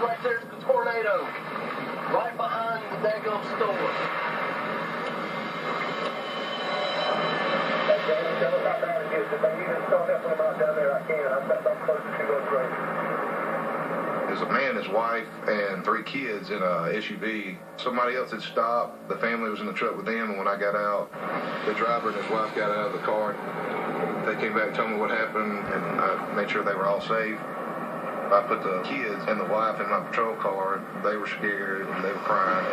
right there's the tornado. Right behind the daggone store. There's a man, his wife, and 3 kids in a SUV. Somebody else had stopped. The family was in the truck with them, and when I got out, the driver and his wife got out of the car. They came back and told me what happened, and I made sure they were all safe. I put the kids and the wife in my patrol car. They were scared, and they were crying.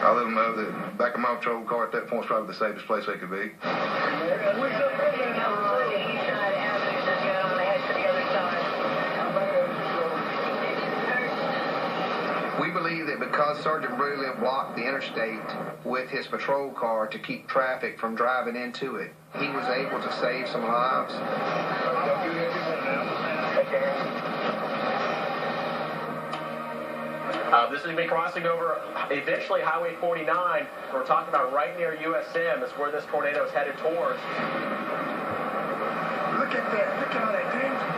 I let them know that back in my patrol car at that point was probably the safest place they could be. We believe that because Sergeant Brilliant blocked the interstate with his patrol car to keep traffic from driving into it, he was able to save some lives. This is going to be crossing over eventually Highway 49. We're talking about right near USM. It's where this tornado is headed towards. Look at that. Look at all that danger.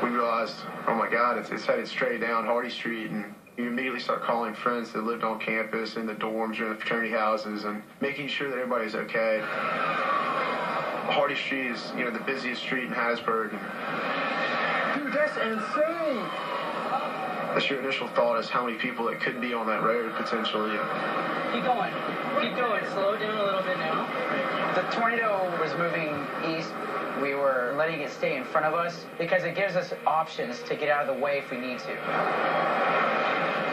We realized, oh my God, it's headed straight down Hardy Street, and you immediately start calling friends that lived on campus, in the dorms, or in the fraternity houses, and making sure that everybody's okay. Hardy Street is, the busiest street in Hattiesburg. Dude, that's insane. That's your initial thought, is how many people that could be on that road potentially. Keep going. Keep going. Slow down a little bit now. The tornado was moving east. We were letting it stay in front of us because it gives us options to get out of the way if we need to.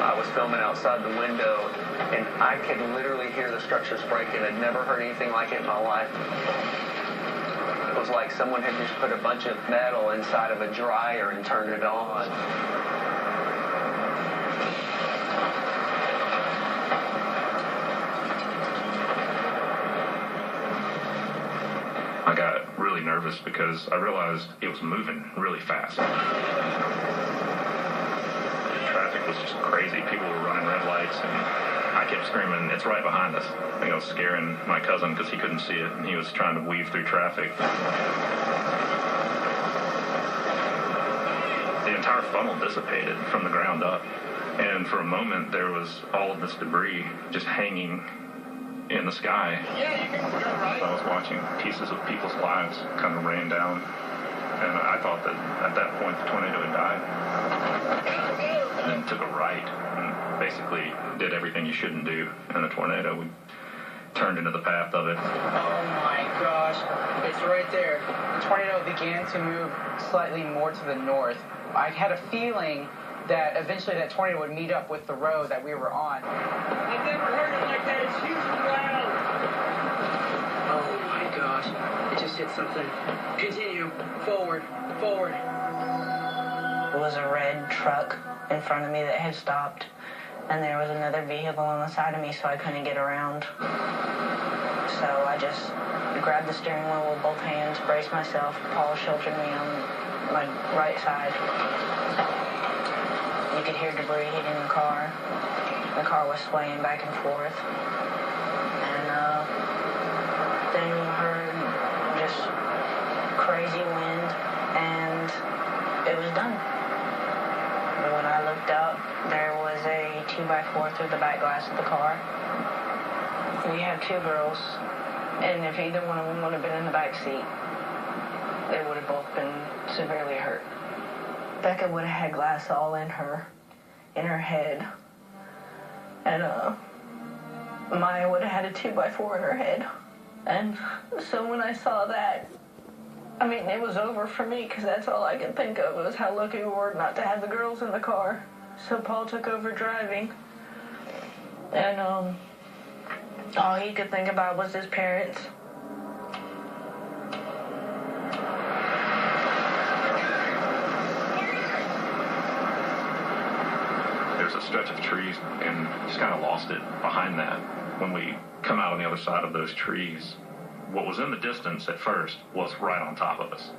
I was filming outside the window, and I could literally hear the structures breaking. I'd never heard anything like it in my life. It was like someone had just put a bunch of metal inside of a dryer and turned it on. I got really nervous because I realized it was moving really fast. Traffic was just crazy. People were running red lights, and I kept screaming, "It's right behind us." I think I was scaring my cousin because he couldn't see it, and he was trying to weave through traffic. The entire funnel dissipated from the ground up, and for a moment there was all of this debris just hanging in the sky. I was watching pieces of people's lives kind of rain down, and I thought that at that point the tornado had died. And then took a right and basically did everything you shouldn't do in a tornado. We turned into the path of it. Oh my gosh, it's right there. The tornado began to move slightly more to the north. I had a feeling that eventually that tornado would meet up with the road that we were on. I've never heard it like that. It's huge and loud. Oh my gosh, it just hit something. Continue. Forward. Forward. It was a red truck in front of me that had stopped, and there was another vehicle on the side of me, so I couldn't get around. So I just grabbed the steering wheel with both hands, braced myself. Paul sheltered me on my right side. You could hear debris hitting the car. The car was swaying back and forth. And then you heard just crazy wind, and it was done. When I looked up, there was a 2x4 through the back glass of the car. We have 2 girls, and if either one of them would have been in the back seat, they would have both been severely hurt. Becca would have had glass all in her head. And Maya would have had a 2x4 in her head. And so when I saw that, I mean, it was over for me, because that's all I could think of was how lucky we were not to have the girls in the car. So Paul took over driving. And all he could think about was his parents. There's a stretch of trees, and just kind of lost it behind that. When we come out on the other side of those trees, what was in the distance at first was right on top of us.